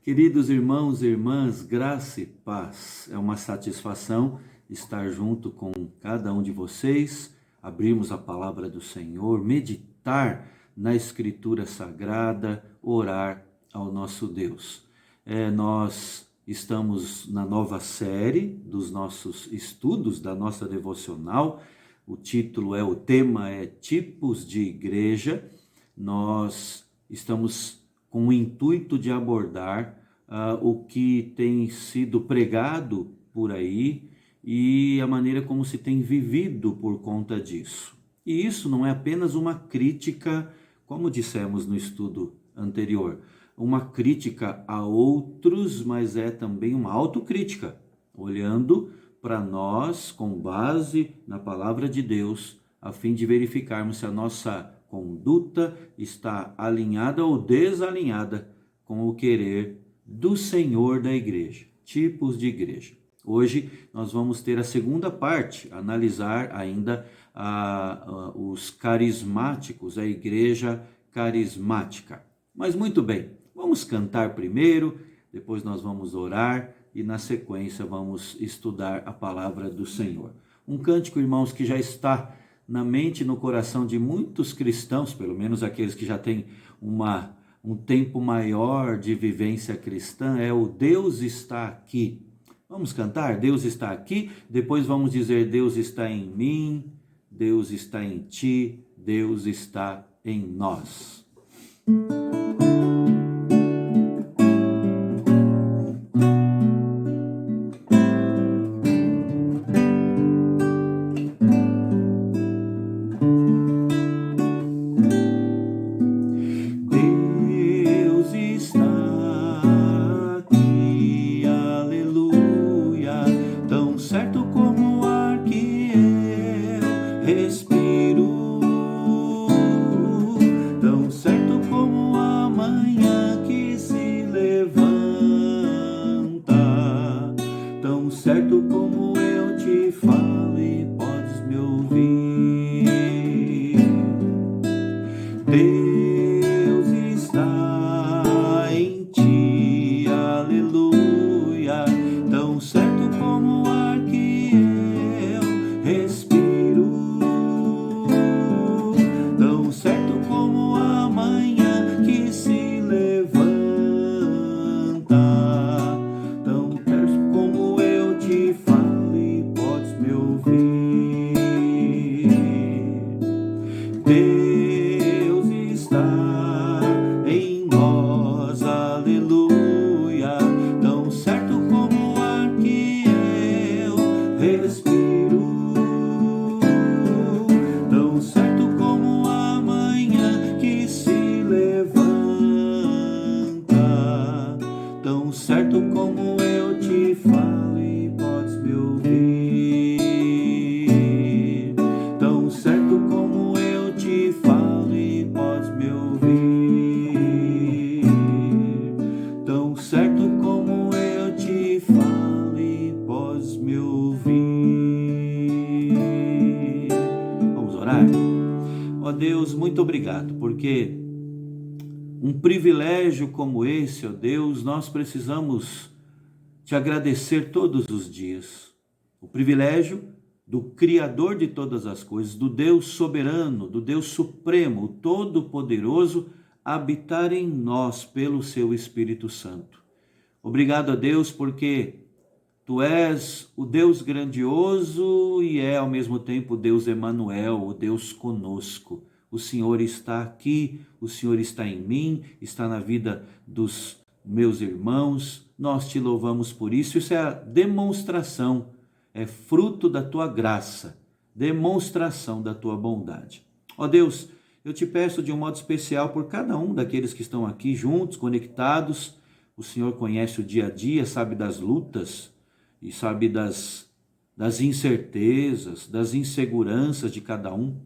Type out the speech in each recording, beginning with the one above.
Queridos irmãos e irmãs, graça e paz. É uma satisfação estar junto com cada um de vocês, abrirmos a palavra do Senhor, meditar na Escritura Sagrada, orar ao nosso Deus. Nós estamos na nova série dos nossos estudos, da nossa devocional. O tema é Tipos de Igreja. Nós estamos com o intuito de abordar o que tem sido pregado por aí e a maneira como se tem vivido por conta disso. E isso não é apenas uma crítica, como dissemos no estudo anterior, uma crítica a outros, mas é também uma autocrítica, olhando para nós com base na palavra de Deus, a fim de verificarmos se a nossa conduta está alinhada ou desalinhada com o querer do Senhor da igreja. Tipos de igreja. Hoje nós vamos ter a segunda parte, analisar ainda os carismáticos, a igreja carismática. Mas muito bem, vamos cantar primeiro, depois nós vamos orar e na sequência vamos estudar a palavra do Senhor. Um cântico, irmãos, que já está na mente e no coração de muitos cristãos, pelo menos aqueles que já têm um tempo maior de vivência cristã, é o Deus está aqui. Vamos cantar? Deus está aqui, depois vamos dizer Deus está em mim, Deus está em ti, Deus está em nós. Ó Deus, muito obrigado, porque um privilégio como esse, ó Deus, nós precisamos te agradecer todos os dias. O privilégio do Criador de todas as coisas, do Deus soberano, do Deus supremo, o Todo-Poderoso, habitar em nós pelo seu Espírito Santo. Obrigado a Deus, porque Tu és o Deus grandioso e ao mesmo tempo o Deus Emanuel, o Deus conosco. O Senhor está aqui, o Senhor está em mim, está na vida dos meus irmãos. Nós te louvamos por isso. Isso é a demonstração, é fruto da tua graça, demonstração da tua bondade. Ó Deus, eu te peço de um modo especial por cada um daqueles que estão aqui juntos, conectados. O Senhor conhece o dia a dia, sabe das lutas, e sabe das incertezas, das inseguranças de cada um.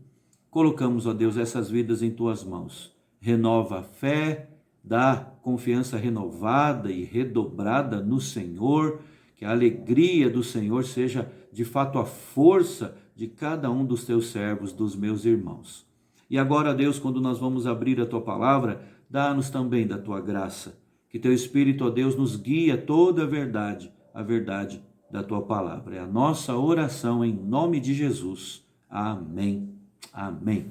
Colocamos, ó Deus, essas vidas em tuas mãos. Renova a fé, dá confiança renovada e redobrada no Senhor, que a alegria do Senhor seja de fato a força de cada um dos teus servos, dos meus irmãos. E agora, Deus, quando nós vamos abrir a tua palavra, dá-nos também da tua graça, Que teu Espírito, ó Deus, nos guie a toda a verdade da tua palavra. É a nossa oração em nome de Jesus. Amém. Amém.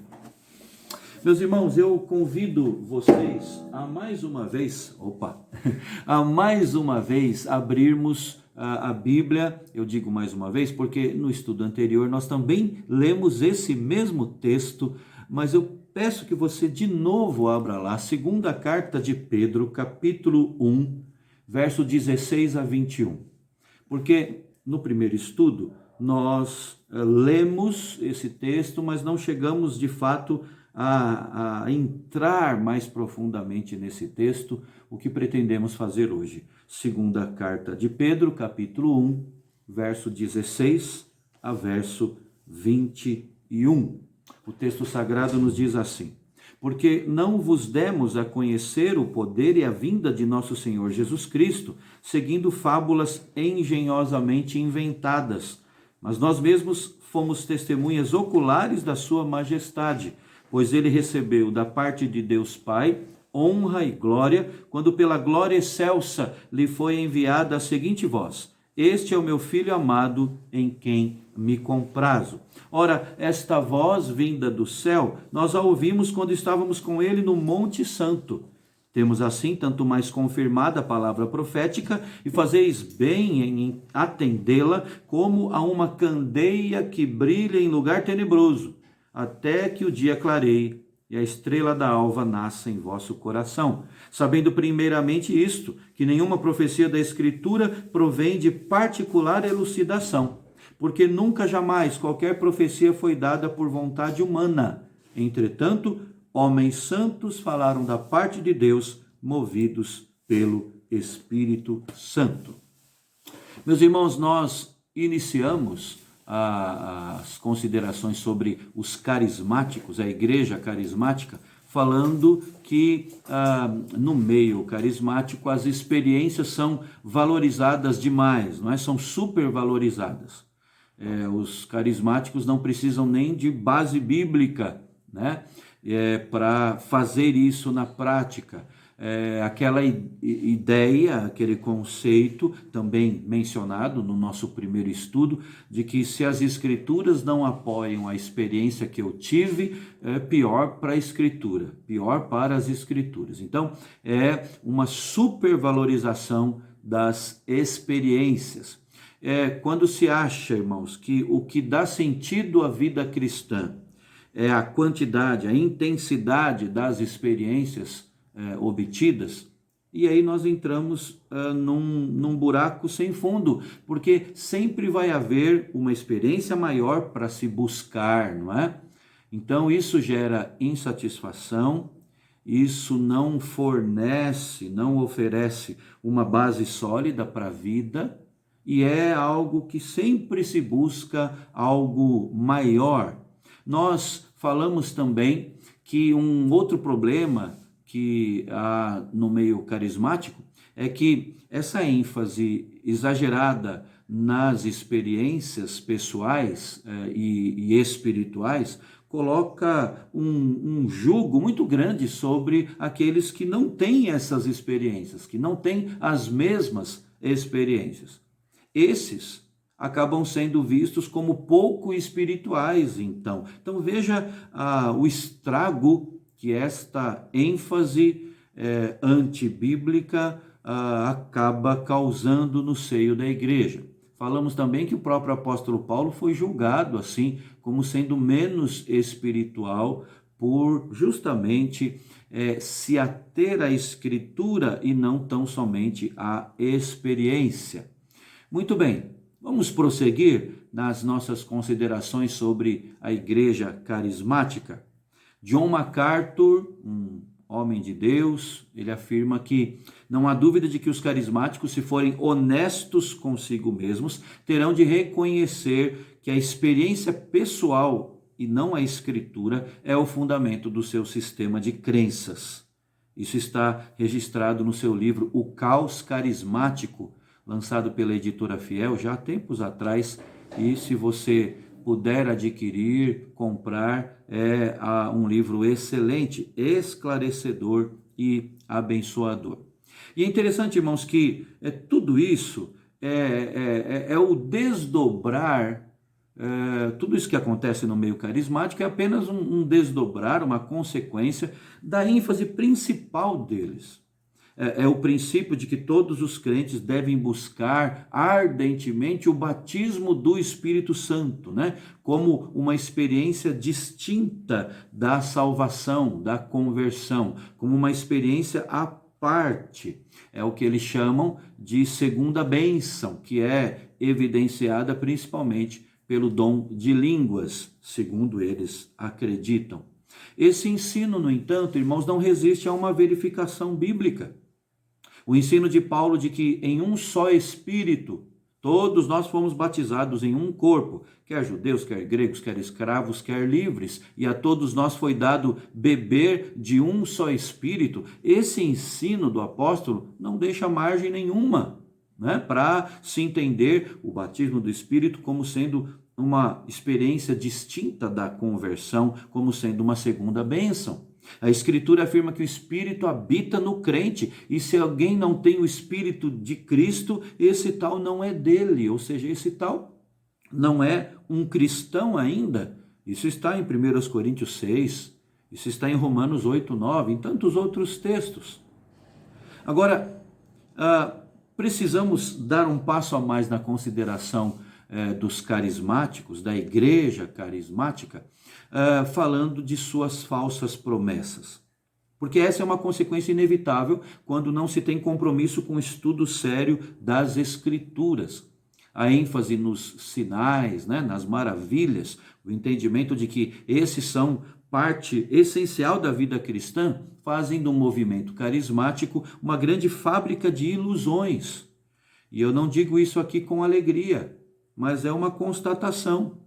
Meus irmãos, eu convido vocês a mais uma vez, abrirmos a Bíblia. Eu digo mais uma vez porque no estudo anterior nós também lemos esse mesmo texto, mas eu peço que você de novo abra lá, a segunda carta de Pedro, capítulo 1, verso 16 a 21. Porque no primeiro estudo nós lemos esse texto, mas não chegamos de fato a entrar mais profundamente nesse texto, o que pretendemos fazer hoje. Segunda carta de Pedro, capítulo 1, verso 16 a verso 21. O texto sagrado nos diz assim: porque não vos demos a conhecer o poder e a vinda de nosso Senhor Jesus Cristo, seguindo fábulas engenhosamente inventadas, mas nós mesmos fomos testemunhas oculares da sua majestade, pois ele recebeu da parte de Deus Pai honra e glória, quando pela glória excelsa lhe foi enviada a seguinte voz: este é o meu Filho amado, em quem me comprazo. Ora, esta voz vinda do céu, nós a ouvimos quando estávamos com ele no Monte Santo. Temos assim tanto mais confirmada a palavra profética, e fazeis bem em atendê-la, como a uma candeia que brilha em lugar tenebroso, até que o dia clareie e a estrela da alva nasça em vosso coração, sabendo primeiramente isto, que nenhuma profecia da Escritura provém de particular elucidação, porque nunca jamais qualquer profecia foi dada por vontade humana. Entretanto, homens santos falaram da parte de Deus, movidos pelo Espírito Santo. Meus irmãos, nós iniciamos as considerações sobre os carismáticos, a igreja carismática, falando que no meio carismático as experiências são valorizadas demais, não é? São supervalorizadas. Os carismáticos não precisam nem de base bíblica, né? Para fazer isso na prática. Aquela ideia, aquele conceito também mencionado no nosso primeiro estudo, de que se as escrituras não apoiam a experiência que eu tive, é pior para a escritura, pior para as escrituras. Então, é uma supervalorização das experiências. Quando se acha, irmãos, que o que dá sentido à vida cristã é a quantidade, a intensidade das experiências obtidas, e aí nós entramos num buraco sem fundo, porque sempre vai haver uma experiência maior para se buscar, não é? Então isso gera insatisfação, isso não fornece, não oferece uma base sólida para a vida, e é algo que sempre se busca algo maior. Nós falamos também que um outro problema que há no meio carismático é que essa ênfase exagerada nas experiências pessoais e espirituais coloca um jugo muito grande sobre aqueles que não têm essas experiências, que não têm as mesmas experiências. Esses acabam sendo vistos como pouco espirituais, então. Então veja o estrago que esta ênfase antibíblica acaba causando no seio da igreja. Falamos também que o próprio apóstolo Paulo foi julgado assim, como sendo menos espiritual, por justamente se ater à escritura e não tão somente à experiência. Muito bem, vamos prosseguir nas nossas considerações sobre a igreja carismática. John MacArthur, um homem de Deus, ele afirma que não há dúvida de que os carismáticos, se forem honestos consigo mesmos, terão de reconhecer que a experiência pessoal e não a escritura é o fundamento do seu sistema de crenças. Isso está registrado no seu livro O Caos Carismático, lançado pela editora Fiel já há tempos atrás, e se você puder adquirir, comprar, é um livro excelente, esclarecedor e abençoador. E é interessante, irmãos, que tudo isso é o desdobrar. Tudo isso que acontece no meio carismático é apenas um desdobrar, uma consequência da ênfase principal deles. É o princípio de que todos os crentes devem buscar ardentemente o batismo do Espírito Santo, né? Como uma experiência distinta da salvação, da conversão, como uma experiência à parte. É o que eles chamam de segunda bênção, que é evidenciada principalmente pelo dom de línguas, segundo eles acreditam. Esse ensino, no entanto, irmãos, não resiste a uma verificação bíblica. O ensino de Paulo de que em um só Espírito, todos nós fomos batizados em um corpo, quer judeus, quer gregos, quer escravos, quer livres, e a todos nós foi dado beber de um só Espírito. Esse ensino do apóstolo não deixa margem nenhuma, né, para se entender o batismo do Espírito como sendo uma experiência distinta da conversão, como sendo uma segunda bênção. A Escritura afirma que o Espírito habita no crente, e se alguém não tem o Espírito de Cristo, esse tal não é dele, ou seja, esse tal não é um cristão ainda. Isso está em 1 Coríntios 6, isso está em Romanos 8, 9, em tantos outros textos. Agora, precisamos dar um passo a mais na consideração dos carismáticos, da igreja carismática, falando de suas falsas promessas. Porque essa é uma consequência inevitável quando não se tem compromisso com o estudo sério das Escrituras. A ênfase nos sinais, né, nas maravilhas, o entendimento de que esses são parte essencial da vida cristã, fazem do movimento carismático uma grande fábrica de ilusões. E eu não digo isso aqui com alegria, mas é uma constatação.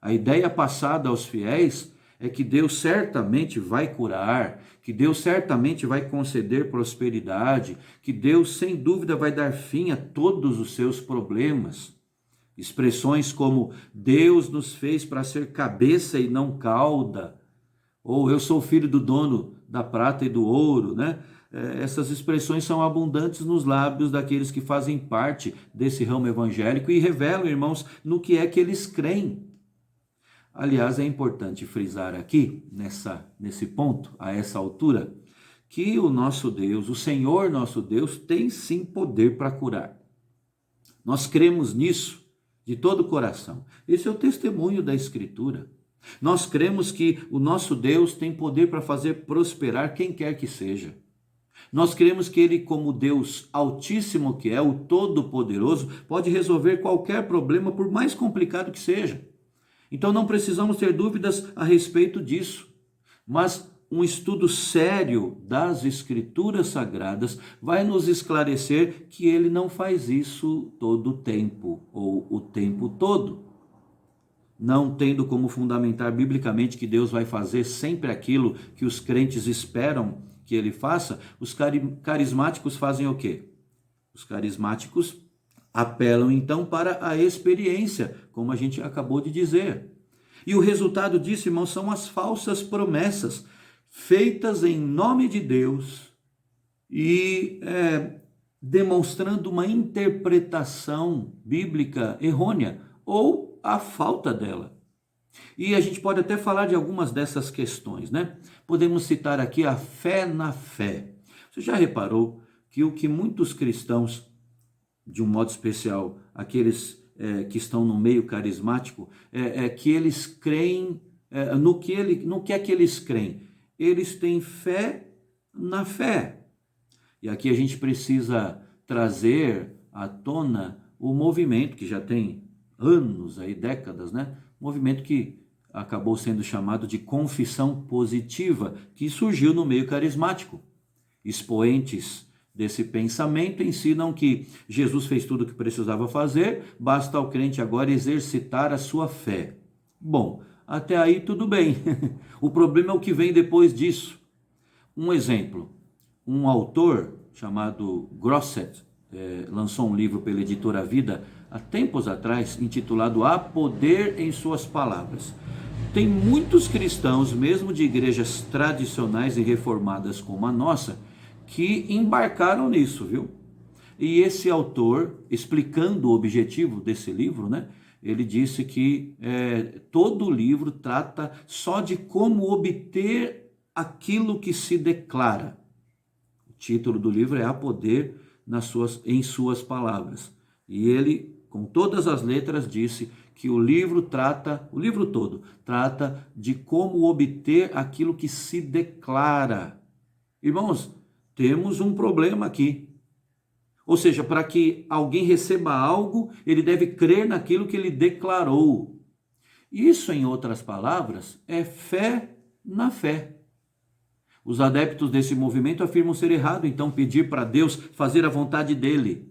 A ideia passada aos fiéis é que Deus certamente vai curar, que Deus certamente vai conceder prosperidade, que Deus sem dúvida vai dar fim a todos os seus problemas. Expressões como Deus nos fez para ser cabeça e não cauda, ou eu sou filho do dono da prata e do ouro, né? Essas expressões são abundantes nos lábios daqueles que fazem parte desse ramo evangélico e revelam, irmãos, no que é que eles creem. Aliás, é importante frisar aqui, nesse ponto, a essa altura, que o nosso Deus, o Senhor nosso Deus, tem sim poder para curar. Nós cremos nisso de todo o coração. Esse é o testemunho da Escritura. Nós cremos que o nosso Deus tem poder para fazer prosperar quem quer que seja. Nós cremos que Ele, como Deus altíssimo que é, o Todo-Poderoso, pode resolver qualquer problema, por mais complicado que seja. Então não precisamos ter dúvidas a respeito disso. Mas um estudo sério das Escrituras Sagradas vai nos esclarecer que Ele não faz isso todo o tempo, ou o tempo todo. Não tendo como fundamentar biblicamente que Deus vai fazer sempre aquilo que os crentes esperam que Ele faça, os carismáticos fazem o quê? Os carismáticos apelam então para a experiência, como a gente acabou de dizer. E o resultado disso, irmãos, são as falsas promessas feitas em nome de Deus e demonstrando uma interpretação bíblica errônea ou a falta dela. E a gente pode até falar de algumas dessas questões, né? Podemos citar aqui a fé na fé. Você já reparou que o que muitos cristãos, de um modo especial, aqueles que estão no meio carismático, que eles creem, no que é que eles creem? Eles têm fé na fé. E aqui a gente precisa trazer à tona o movimento que já tem anos, aí, décadas, né? Movimento que acabou sendo chamado de confissão positiva, que surgiu no meio carismático. Expoentes desse pensamento ensinam que Jesus fez tudo o que precisava fazer, basta ao crente agora exercitar a sua fé. Bom, até aí tudo bem. O problema é o que vem depois disso. Um exemplo, um autor chamado Grosset lançou um livro pela editora Vida há tempos atrás, intitulado Há Poder em Suas Palavras. Tem muitos cristãos, mesmo de igrejas tradicionais e reformadas como a nossa, que embarcaram nisso, viu? E esse autor, explicando o objetivo desse livro, né? Ele disse que todo o livro trata só de como obter aquilo que se declara. O título do livro é Há Poder em Suas Palavras. E ele, com todas as letras, disse que o livro todo, trata de como obter aquilo que se declara. Irmãos, temos um problema aqui. Ou seja, para que alguém receba algo, ele deve crer naquilo que ele declarou. Isso, em outras palavras, é fé na fé. Os adeptos desse movimento afirmam ser errado, então, pedir para Deus fazer a vontade dele.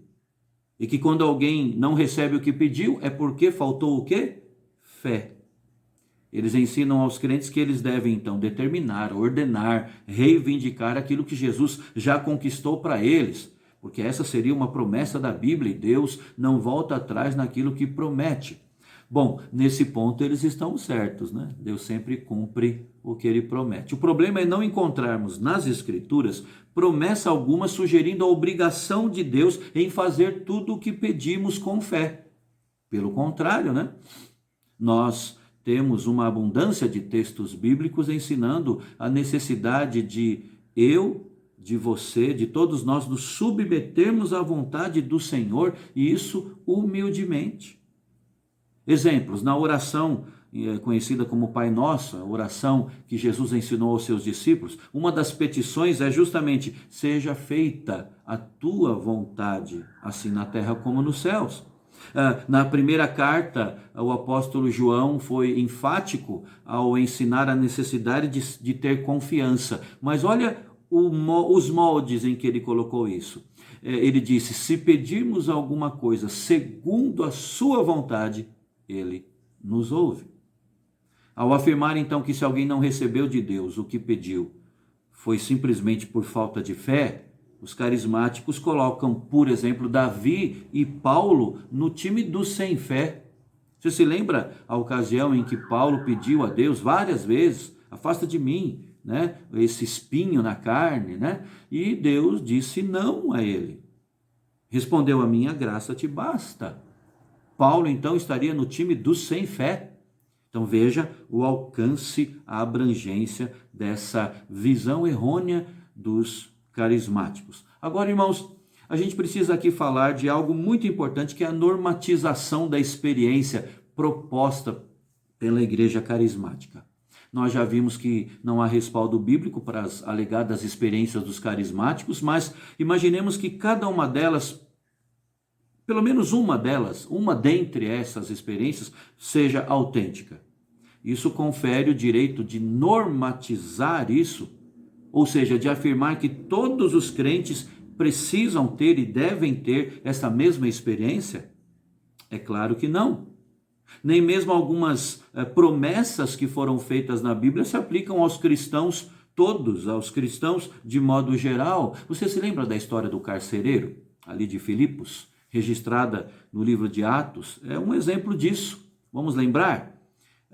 E que quando alguém não recebe o que pediu, é porque faltou o quê? Fé. Eles ensinam aos crentes que eles devem, então, determinar, ordenar, reivindicar aquilo que Jesus já conquistou para eles. Porque essa seria uma promessa da Bíblia e Deus não volta atrás naquilo que promete. Bom, nesse ponto eles estão certos, né? Deus sempre cumpre o que ele promete. O problema é não encontrarmos nas Escrituras promessa alguma sugerindo a obrigação de Deus em fazer tudo o que pedimos com fé. Pelo contrário, né? Nós temos uma abundância de textos bíblicos ensinando a necessidade de você, de todos nós nos submetermos à vontade do Senhor, e isso humildemente. Exemplos, na oração conhecida como Pai Nosso, a oração que Jesus ensinou aos seus discípulos, uma das petições é justamente: seja feita a tua vontade, assim na terra como nos céus. Na primeira carta, o apóstolo João foi enfático ao ensinar a necessidade de ter confiança. Mas olha os moldes em que ele colocou isso. Ele disse: se pedirmos alguma coisa segundo a sua vontade, ele nos ouve. Ao afirmar então que se alguém não recebeu de Deus o que pediu, foi simplesmente por falta de fé, os carismáticos colocam, por exemplo, Davi e Paulo no time dos sem fé. Você se lembra a ocasião em que Paulo pediu a Deus várias vezes: afasta de mim, né, esse espinho na carne, né? E Deus disse não a ele. Respondeu: a minha graça te basta. Paulo então estaria no time dos sem fé. Então veja o alcance, a abrangência dessa visão errônea dos carismáticos. Agora, irmãos, a gente precisa aqui falar de algo muito importante, que é a normatização da experiência proposta pela igreja carismática. Nós já vimos que não há respaldo bíblico para as alegadas experiências dos carismáticos, mas imaginemos que cada uma delas, pelo menos uma delas, uma dentre essas experiências, seja autêntica. Isso confere o direito de normatizar isso, ou seja, de afirmar que todos os crentes precisam ter e devem ter essa mesma experiência? É claro que não. Nem mesmo algumas promessas que foram feitas na Bíblia se aplicam aos cristãos todos, aos cristãos de modo geral. Você se lembra da história do carcereiro, ali de Filipos, registrada no livro de Atos? É um exemplo disso. Vamos lembrar?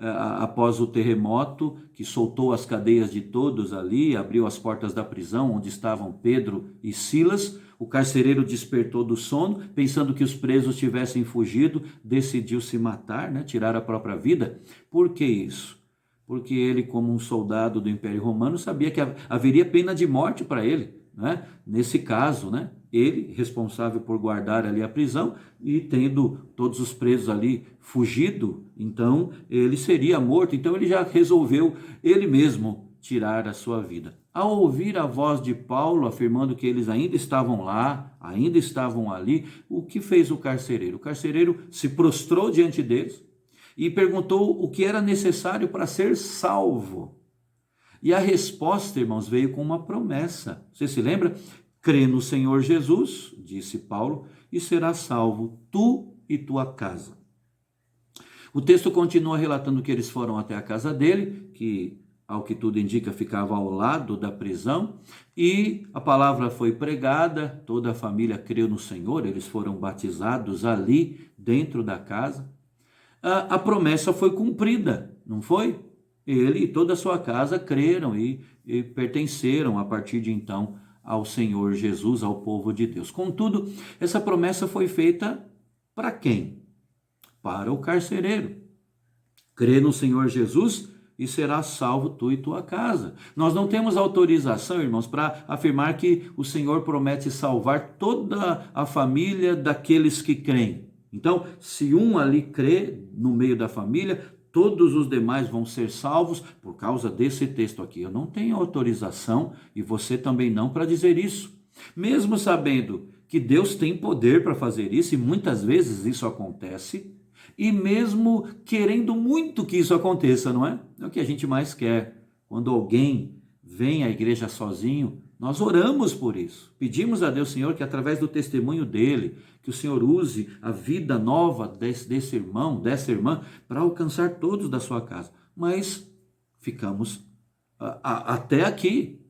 Após o terremoto que soltou as cadeias de todos ali, abriu as portas da prisão onde estavam Pedro e Silas, o carcereiro despertou do sono, pensando que os presos tivessem fugido, decidiu se matar, né, tirar a própria vida. Por que isso? Porque ele, como um soldado do Império Romano, sabia que haveria pena de morte para ele, né? Nesse caso, né, ele, responsável por guardar ali a prisão, e tendo todos os presos ali fugido, então ele seria morto. Então ele já resolveu ele mesmo tirar a sua vida. Ao ouvir a voz de Paulo afirmando que eles ainda estavam lá, ainda estavam ali, o que fez o carcereiro? O carcereiro se prostrou diante deles e perguntou o que era necessário para ser salvo. E a resposta, irmãos, veio com uma promessa. Você se lembra? Crê no Senhor Jesus, disse Paulo, e serás salvo, tu e tua casa. O texto continua relatando que eles foram até a casa dele, que, ao que tudo indica, ficava ao lado da prisão, e a palavra foi pregada, toda a família creu no Senhor, eles foram batizados ali, dentro da casa. A promessa foi cumprida, não foi? Ele e toda a sua casa creram e pertenceram, a partir de então, ao Senhor Jesus, ao povo de Deus. Contudo, essa promessa foi feita para quem? Para o carcereiro. Crê no Senhor Jesus e será salvo tu e tua casa. Nós não temos autorização, irmãos, para afirmar que o Senhor promete salvar toda a família daqueles que creem. Então, se um ali crê no meio da família, todos os demais vão ser salvos por causa desse texto aqui. Eu não tenho autorização, e você também não, para dizer isso. Mesmo sabendo que Deus tem poder para fazer isso, e muitas vezes isso acontece, e mesmo querendo muito que isso aconteça, não é? É o que a gente mais quer. Quando alguém vem à igreja sozinho, nós oramos por isso. Pedimos a Deus, Senhor, que através do testemunho dele, que o Senhor use a vida nova desse irmão, dessa irmã, para alcançar todos da sua casa. Mas ficamos até aqui.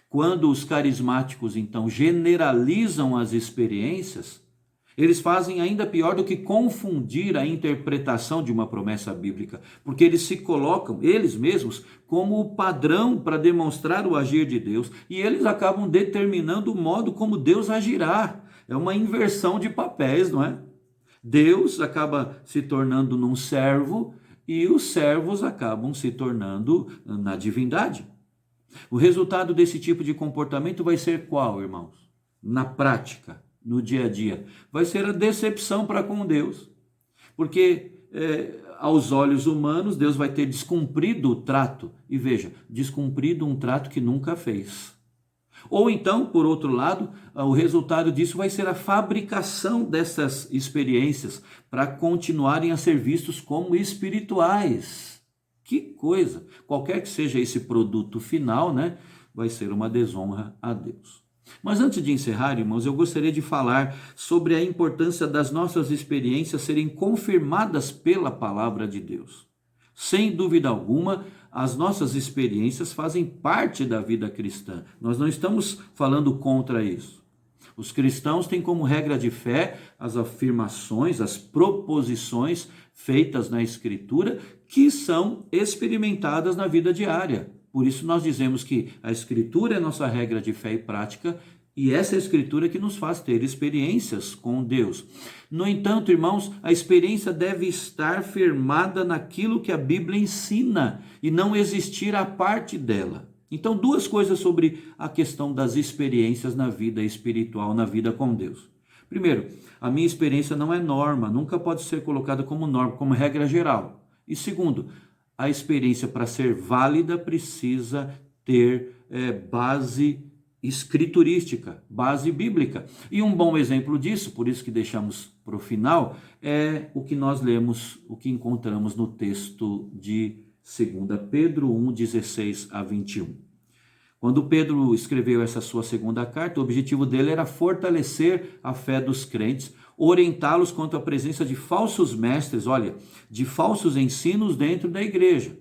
Quando os carismáticos, então, generalizam as experiências, eles fazem ainda pior do que confundir a interpretação de uma promessa bíblica, porque eles se colocam, eles mesmos, como o padrão para demonstrar o agir de Deus, e eles acabam determinando o modo como Deus agirá. É uma inversão de papéis, não é? Deus acaba se tornando num servo e os servos acabam se tornando na divindade. O resultado desse tipo de comportamento vai ser qual, irmãos? Na prática, no dia a dia, vai ser a decepção para com Deus, porque aos olhos humanos Deus vai ter descumprido o trato, e veja, descumprido um trato que nunca fez. Ou então, por outro lado, o resultado disso vai ser a fabricação dessas experiências para continuarem a ser vistos como espirituais. Que coisa! Qualquer que seja esse produto final, né, vai ser uma desonra a Deus. Mas antes de encerrar, irmãos, eu gostaria de falar sobre a importância das nossas experiências serem confirmadas pela palavra de Deus. Sem dúvida alguma, as nossas experiências fazem parte da vida cristã. Nós não estamos falando contra isso. Os cristãos têm como regra de fé as afirmações, as proposições feitas na Escritura que são experimentadas na vida diária. Por isso nós dizemos que a Escritura é nossa regra de fé e prática, e essa é a Escritura que nos faz ter experiências com Deus. No entanto, irmãos, a experiência deve estar firmada naquilo que a Bíblia ensina e não existir a parte dela. Então, duas coisas sobre a questão das experiências na vida espiritual, na vida com Deus. Primeiro, a minha experiência não é norma, nunca pode ser colocada como norma, como regra geral. E segundo, a experiência, para ser válida, precisa ter base escriturística, base bíblica. E um bom exemplo disso, por isso que deixamos para o final, é o que nós lemos, o que encontramos no texto de 2 Pedro 1, 16 a 21. Quando Pedro escreveu essa sua segunda carta, o objetivo dele era fortalecer a fé dos crentes, orientá-los quanto à presença de falsos mestres, olha, de falsos ensinos dentro da igreja.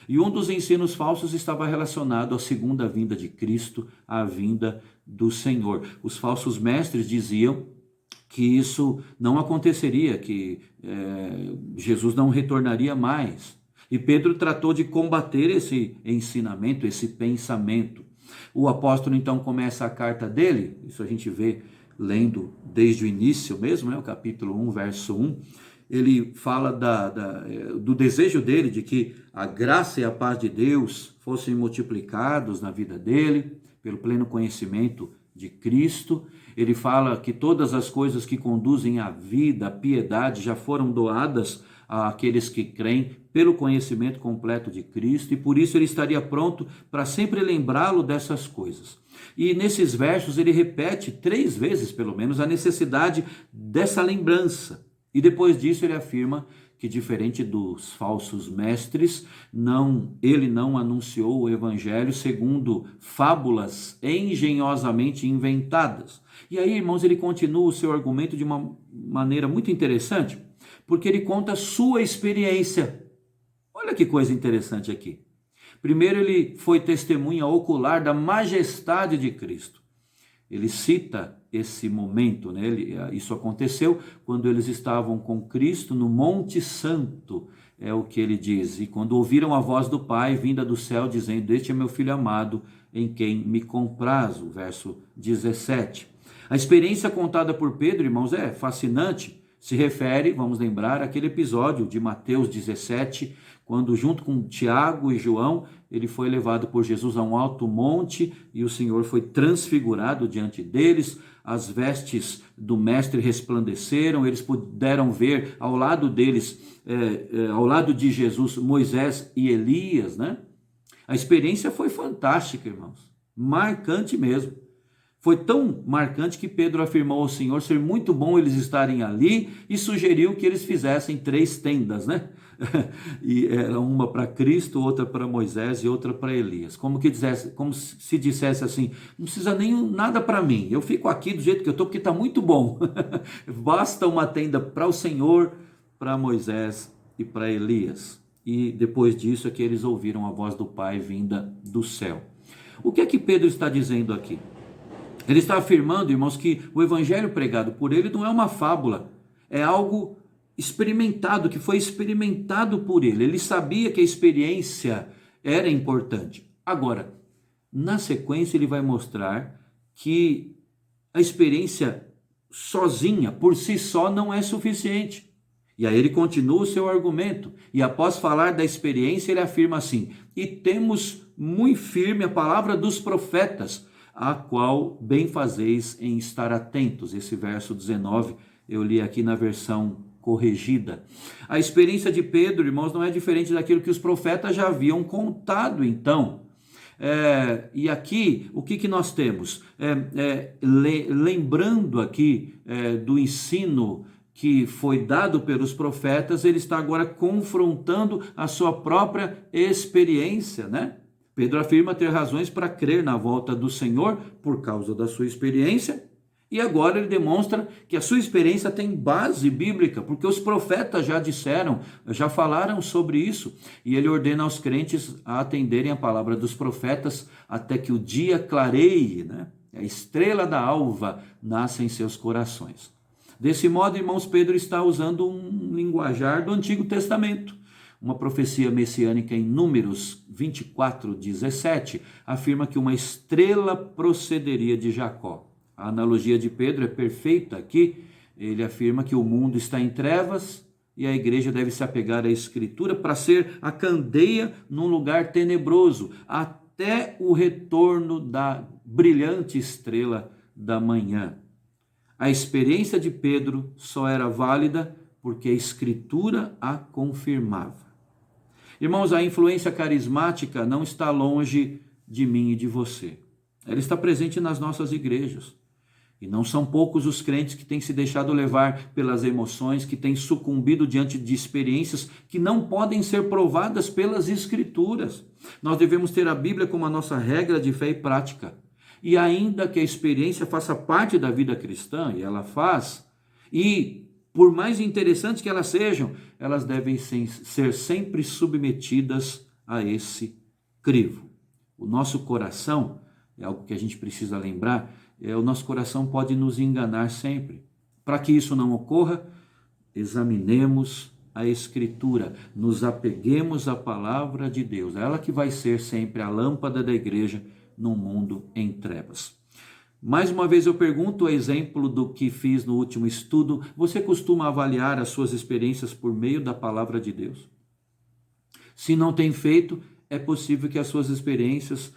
E um dos ensinos falsos estava relacionado à segunda vinda de Cristo, à vinda do Senhor. Os falsos mestres diziam que isso não aconteceria, que Jesus não retornaria mais. E Pedro tratou de combater esse ensinamento, esse pensamento. O apóstolo então começa a carta dele, isso a gente vê lendo desde o início mesmo, né, o capítulo 1, verso 1, ele fala do desejo dele de que a graça e a paz de Deus fossem multiplicados na vida dele, pelo pleno conhecimento de Cristo. Ele fala que todas as coisas que conduzem à vida, à piedade, já foram doadas àqueles que creem pelo conhecimento completo de Cristo, e por isso ele estaria pronto para sempre lembrá-lo dessas coisas. E nesses versos ele repete 3 vezes, pelo menos, a necessidade dessa lembrança. E depois disso ele afirma que, diferente dos falsos mestres, ele não anunciou o evangelho segundo fábulas engenhosamente inventadas. E aí, irmãos, ele continua o seu argumento de uma maneira muito interessante, porque ele conta a sua experiência. Olha que coisa interessante aqui. Primeiro, ele foi testemunha ocular da majestade de Cristo. Ele cita esse momento, né? Isso aconteceu quando eles estavam com Cristo no Monte Santo, é o que ele diz: e quando ouviram a voz do Pai vinda do céu, dizendo: este é meu filho amado, em quem me comprazo. Verso 17. A experiência contada por Pedro, irmãos, é fascinante. Se refere, vamos lembrar, àquele episódio de Mateus 17, quando junto com Tiago e João, ele foi levado por Jesus a um alto monte e o Senhor foi transfigurado diante deles. As vestes do mestre resplandeceram, eles puderam ver ao lado deles, ao lado de Jesus, Moisés e Elias, né? A experiência foi fantástica, irmãos, marcante mesmo. Foi tão marcante que Pedro afirmou ao Senhor ser muito bom eles estarem ali e sugeriu que eles fizessem 3 tendas, né? E era uma para Cristo, outra para Moisés e outra para Elias. Como se dissesse assim: não precisa nem nada para mim, eu fico aqui do jeito que eu estou porque está muito bom. Basta uma tenda para o Senhor, para Moisés e para Elias. E depois disso é que eles ouviram a voz do Pai vinda do céu. O que é que Pedro está dizendo aqui? Ele está afirmando, irmãos, que o evangelho pregado por ele não é uma fábula, é algo experimentado, que foi experimentado por ele. Ele sabia que a experiência era importante. Agora, na sequência, ele vai mostrar que a experiência sozinha, por si só, não é suficiente. E aí ele continua o seu argumento, e após falar da experiência, ele afirma assim: e temos muito firme a palavra dos profetas, a qual bem fazeis em estar atentos. Esse verso 19 eu li aqui na versão corrigida. A experiência de Pedro, irmãos, não é diferente daquilo que os profetas já haviam contado, então. E aqui, o que nós temos? Lembrando aqui do ensino que foi dado pelos profetas, ele está agora confrontando a sua própria experiência, né? Pedro afirma ter razões para crer na volta do Senhor por causa da sua experiência, e agora ele demonstra que a sua experiência tem base bíblica, porque os profetas já disseram, já falaram sobre isso, e ele ordena aos crentes a atenderem a palavra dos profetas até que o dia clareie, né? A estrela da alva nasce em seus corações. Desse modo, irmãos, Pedro está usando um linguajar do Antigo Testamento. Uma profecia messiânica em Números 24, 17, afirma que uma estrela procederia de Jacó. A analogia de Pedro é perfeita aqui. Ele afirma que o mundo está em trevas e a igreja deve se apegar à Escritura para ser a candeia num lugar tenebroso, até o retorno da brilhante estrela da manhã. A experiência de Pedro só era válida porque a Escritura a confirmava. Irmãos, a influência carismática não está longe de mim e de você. Ela está presente nas nossas igrejas. E não são poucos os crentes que têm se deixado levar pelas emoções, que têm sucumbido diante de experiências que não podem ser provadas pelas Escrituras. Nós devemos ter a Bíblia como a nossa regra de fé e prática. E ainda que a experiência faça parte da vida cristã, e ela faz, e por mais interessantes que elas sejam, elas devem ser sempre submetidas a esse crivo. O nosso coração, é algo que a gente precisa lembrar, o nosso coração pode nos enganar sempre. Para que isso não ocorra, examinemos a Escritura, nos apeguemos à palavra de Deus, ela que vai ser sempre a lâmpada da igreja num mundo em trevas. Mais uma vez eu pergunto, a exemplo do que fiz no último estudo, você costuma avaliar as suas experiências por meio da palavra de Deus? Se não tem feito, é possível que as suas experiências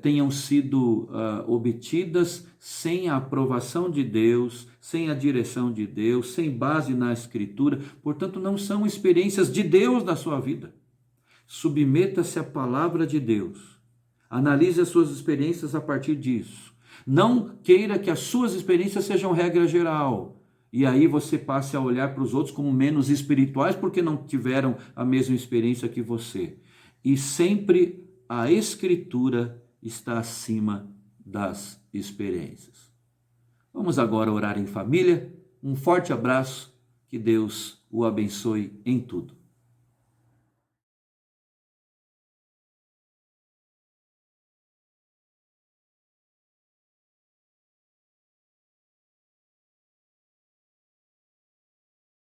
tenham sido obtidas sem a aprovação de Deus, sem a direção de Deus, sem base na Escritura. Portanto, não são experiências de Deus na sua vida. Submeta-se à palavra de Deus. Analise as suas experiências a partir disso. Não queira que as suas experiências sejam regra geral. E aí você passe a olhar para os outros como menos espirituais porque não tiveram a mesma experiência que você. E sempre a Escritura está acima das experiências. Vamos agora orar em família. Um forte abraço. Que Deus o abençoe em tudo.